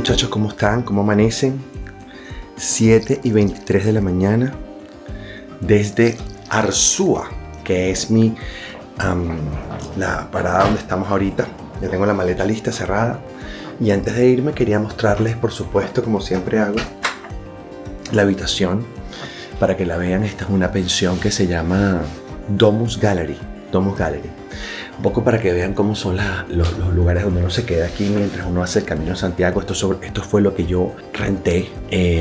muchachos, ¿cómo están? ¿Cómo amanecen? 7:23 de la mañana desde Arzúa, que es la parada donde estamos ahorita. Ya tengo la maleta lista, cerrada. Y antes de irme quería mostrarles, por supuesto, como siempre hago, la habitación para que la vean. Esta es una pensión que se llama Domus Gallery. Un poco para que vean cómo son los lugares donde uno se queda aquí mientras uno hace el Camino de Santiago. Esto fue lo que yo renté.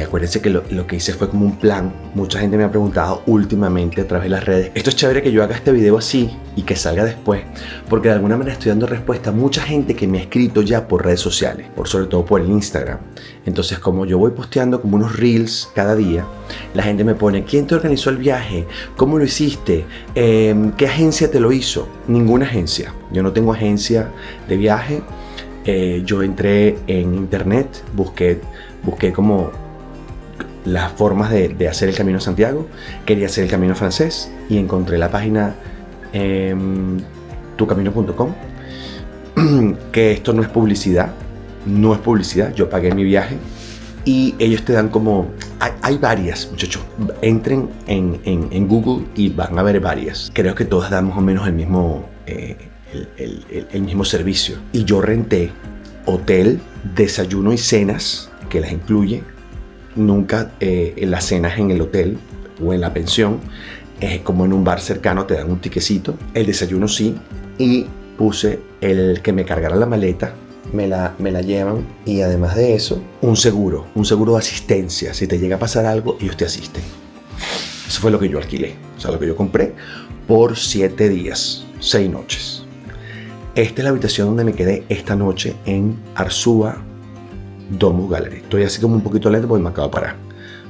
Acuérdense que lo que hice fue como un plan. Mucha gente me ha preguntado últimamente a través de las redes. Esto es chévere que yo haga este video así y que salga después, porque de alguna manera estoy dando respuesta a mucha gente que me ha escrito ya por redes sociales, sobre todo por el Instagram. Entonces, como yo voy posteando como unos reels cada día, la gente me pone: ¿quién te organizó el viaje? ¿Cómo lo hiciste? ¿Qué agencia te lo hizo? Ninguna agencia. Yo no tengo agencia de viaje. Yo entré en internet, busqué como las formas de hacer el Camino de Santiago. Quería hacer el Camino francés y encontré la página tucamino.com. Que esto no es publicidad. Yo pagué mi viaje y ellos te dan como... Hay varias, muchachos. Entren en Google y van a ver varias. Creo que todas dan más o menos el mismo servicio. Y yo renté hotel, desayuno y cenas, que las incluye. Nunca en las cenas en el hotel o en la pensión. Como en un bar cercano te dan un tiquecito. El desayuno sí. Y puse el que me cargara la maleta. Me la llevan, y además de eso, un seguro de asistencia. Si te llega a pasar algo, ellos te asisten. Eso fue lo que yo alquilé, o sea, lo que yo compré por 7 días, 6 noches. Esta es la habitación donde me quedé esta noche en Arzúa Domus Gallery. Estoy así como un poquito lento porque me acabo de parar,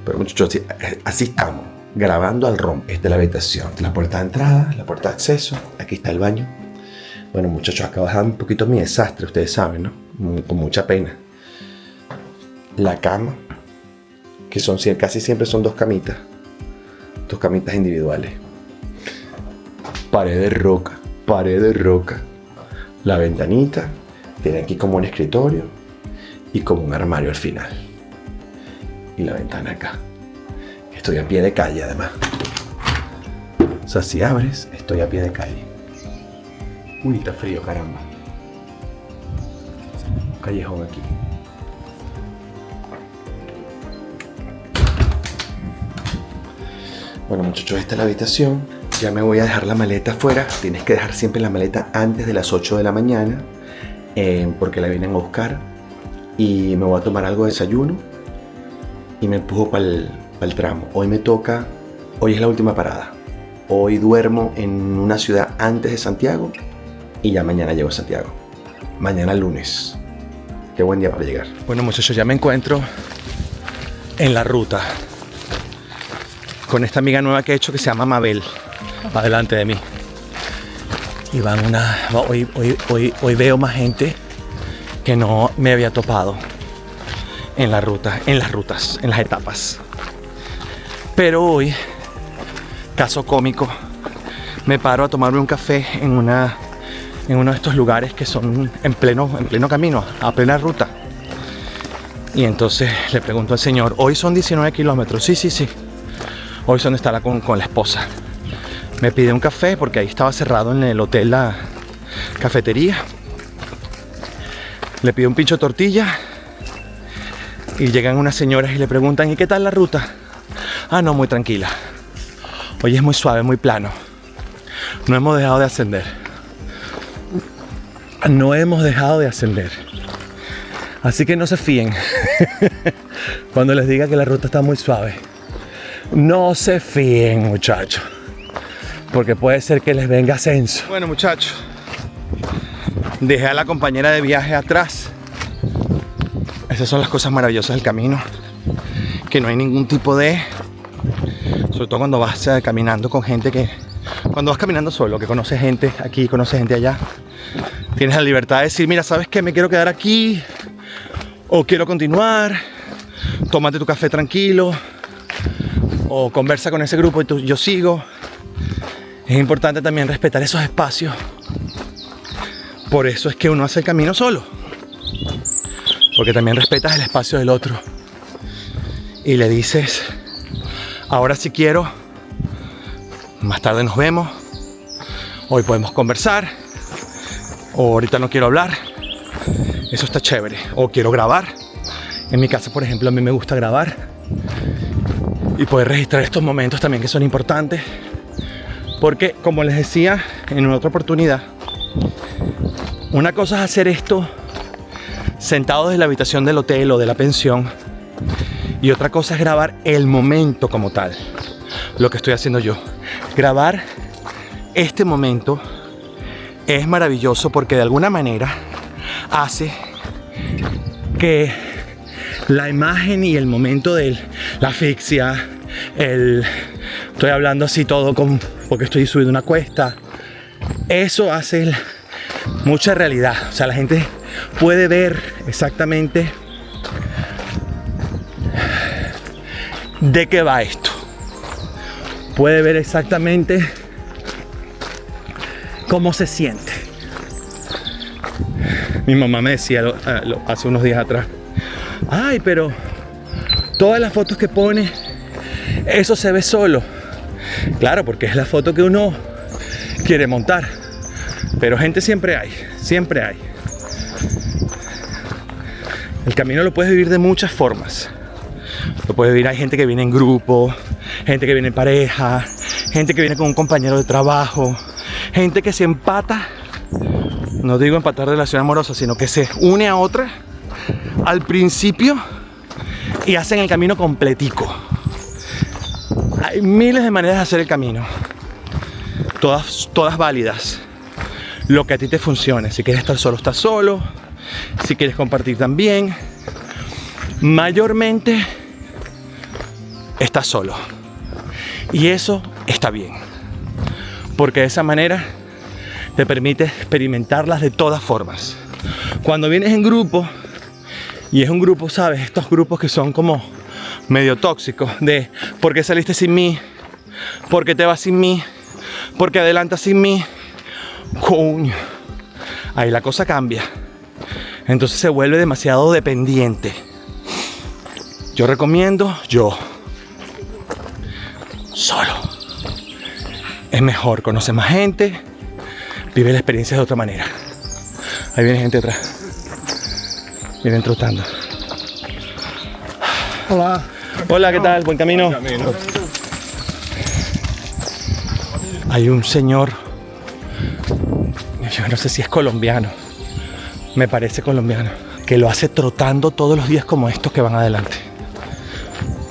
pero muchachos, así estamos, grabando al rompe. Esta es la habitación, la puerta de entrada, la puerta de acceso. Aquí está el baño. Bueno, muchachos, acabo de dejar un poquito mi desastre, ustedes saben, ¿no? Con mucha pena. La cama, que casi siempre son dos camitas individuales. Pared de roca. La ventanita, tiene aquí como un escritorio y como un armario al final. Y la ventana acá. Estoy a pie de calle, además. O sea, si abres, estoy a pie de calle. Uy, está frío, caramba. Un callejón aquí. Bueno, muchachos, esta es la habitación. Ya me voy a dejar la maleta afuera. Tienes que dejar siempre la maleta antes de las 8 de la mañana, porque la vienen a buscar. Y me voy a tomar algo de desayuno y me empujo para el tramo. Hoy es la última parada. Hoy duermo en una ciudad antes de Santiago. Y ya mañana llego a Santiago. Mañana lunes. Qué buen día para llegar. Bueno, muchachos, ya me encuentro en la ruta con esta amiga nueva que he hecho que se llama Mabel. Va delante de mí. Y hoy veo más gente que no me había topado en las etapas. Pero hoy, caso cómico, me paro a tomarme un café en uno de estos lugares que son en pleno camino, a plena ruta. Y entonces le pregunto al señor: hoy son 19 kilómetros. Sí. Hoy es donde está con la esposa. Me pide un café porque ahí estaba cerrado en el hotel la cafetería. Le pido un pincho de tortilla y llegan unas señoras y le preguntan: ¿y qué tal la ruta? Ah, no, muy tranquila. Hoy es muy suave, muy plano. No hemos dejado de ascender. Así que no se fíen cuando les diga que la ruta está muy suave. No se fíen, muchachos, porque puede ser que les venga ascenso. Bueno, muchachos, dejé a la compañera de viaje atrás. Esas son las cosas maravillosas del camino, que no hay ningún tipo de... Sobre todo cuando vas caminando con gente cuando vas caminando solo, que conoces gente aquí, conoces gente allá. Tienes la libertad de decir: mira, ¿sabes qué? Me quiero quedar aquí, o quiero continuar. Tómate tu café tranquilo, o conversa con ese grupo y yo sigo. Es importante también respetar esos espacios. Por eso es que uno hace el camino solo. porque también respetas el espacio del otro y le dices, ahora sí quiero, más tarde nos vemos, hoy podemos conversar, o ahorita no quiero hablar. Eso está chévere. O quiero grabar. En mi casa, por ejemplo, a mí me gusta grabar y poder registrar estos momentos también, que son importantes, porque como les decía en otra oportunidad, una cosa es hacer esto sentados en la habitación del hotel o de la pensión, y otra cosa es grabar el momento como tal, lo que estoy haciendo yo. Grabar este momento es maravilloso porque de alguna manera hace que la imagen y el momento de la asfixia, estoy hablando así todo porque estoy subiendo una cuesta, eso hace mucha realidad. O sea, la gente puede ver exactamente de qué va esto, puede ver exactamente cómo se siente. Mi mamá me decía hace unos días atrás, ay, pero todas las fotos que pone, eso se ve solo. Claro, porque es la foto que uno quiere montar, pero gente siempre hay, siempre hay. El camino lo puedes vivir de muchas formas. Lo puedes vivir, hay gente que viene en grupo, gente que viene en pareja, gente que viene con un compañero de trabajo, gente que se empata, no digo empatar relación amorosa, sino que se une a otra al principio y hacen el camino completico. Hay miles de maneras de hacer el camino, todas válidas, lo que a ti te funcione. Si quieres estar solo, estás solo. Si quieres compartir, también. Mayormente estás solo, y eso está bien, porque de esa manera te permite experimentarlas de todas formas. Cuando vienes en grupo, y es un grupo, ¿sabes? Estos grupos que son como medio tóxicos, de ¿por qué saliste sin mí? ¿Por qué te vas sin mí? ¿Por qué adelantas sin mí? Coño, ahí la cosa cambia. Entonces se vuelve demasiado dependiente. Yo recomiendo solo. Es mejor, conoce más gente, vive la experiencia de otra manera. Ahí viene gente atrás. Vienen trotando. Hola. Hola, ¿qué tal? Buen camino. Hay un señor, yo no sé si es colombiano, me parece colombiano, que lo hace trotando todos los días como estos que van adelante.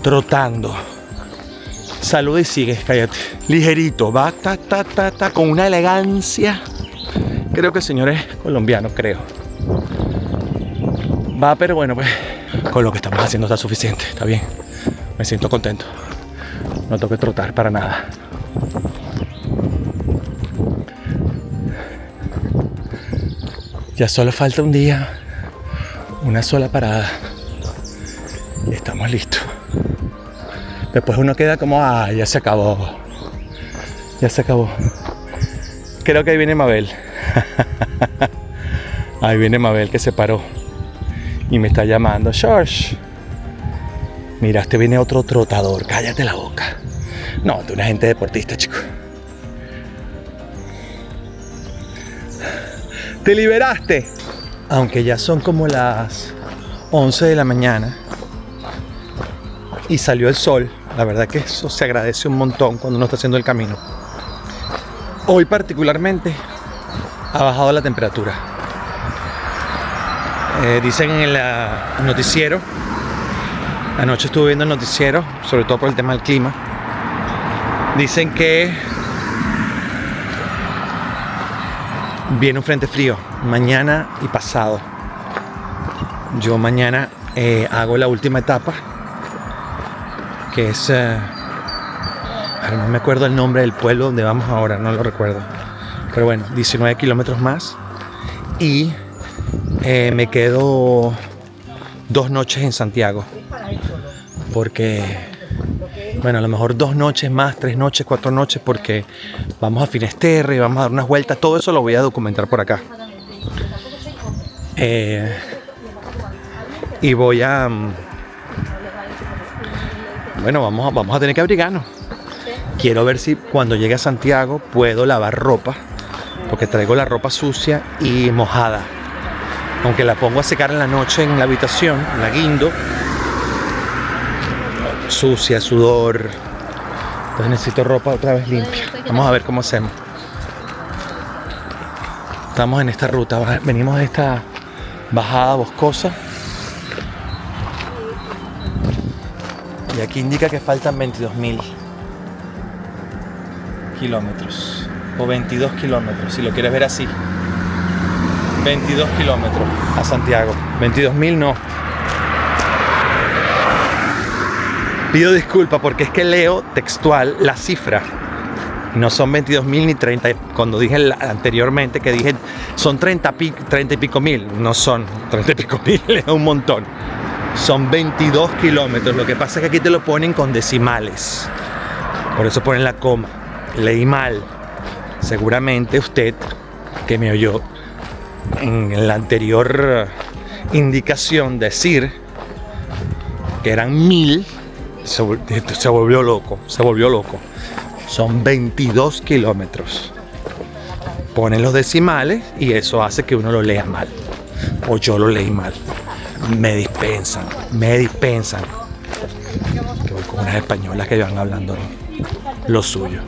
Trotando. Saluda y sigue, cállate. Ligerito, va con una elegancia. Creo que el señor es colombiano, creo. Va, pero bueno, pues con lo que estamos haciendo está suficiente, está bien. Me siento contento. No tengo que trotar para nada. Ya solo falta un día, una sola parada, y estamos listos. Después uno queda como, ya se acabó. Ya se acabó. Creo que ahí viene Mabel. Ahí viene Mabel, que se paró y me está llamando. George, mira, este viene otro trotador. Cállate la boca. No, tú eres gente deportista, chico. ¡Te liberaste! Aunque ya son como las 11 de la mañana y salió el sol, la verdad que eso se agradece un montón cuando uno está haciendo el camino. Hoy particularmente ha bajado la temperatura. Dicen en el noticiero, anoche estuve viendo el noticiero, sobre todo por el tema del clima, dicen que viene un frente frío mañana y pasado. Yo mañana hago la última etapa, que es no me acuerdo el nombre del pueblo donde vamos ahora, no lo recuerdo, pero bueno, 19 kilómetros más, y me quedo 2 noches en Santiago, porque bueno, a lo mejor 2 noches más, 3 noches, 4 noches, porque vamos a Finisterre y vamos a dar unas vueltas. Todo eso lo voy a documentar por acá. Y voy a... Bueno, vamos a tener que abrigarnos. Quiero ver si cuando llegue a Santiago puedo lavar ropa, porque traigo la ropa sucia y mojada. Aunque la pongo a secar en la noche en la habitación, la guindo. Sucia, sudor. Entonces necesito ropa otra vez limpia. Vamos a ver cómo hacemos. Estamos en esta ruta, venimos de esta bajada boscosa. Y aquí indica que faltan 22.000 kilómetros. O 22 kilómetros, si lo quieres ver así. 22 kilómetros a Santiago. 22.000 no. Pido disculpas porque es que leo textual la cifra. No son 22.000 ni 30. Cuando dije anteriormente que dije son 30 y pico mil. No son 30 y pico mil, es un montón. Son 22 kilómetros. Lo que pasa es que aquí te lo ponen con decimales. Por eso ponen la coma. Leí mal. Seguramente usted que me oyó en la anterior indicación decir que eran 1000, se volvió loco. Son 22 kilómetros. Ponen los decimales y eso hace que uno lo lea mal. O yo lo leí mal. Me dispensan. Que voy con unas españolas que van hablando lo suyo.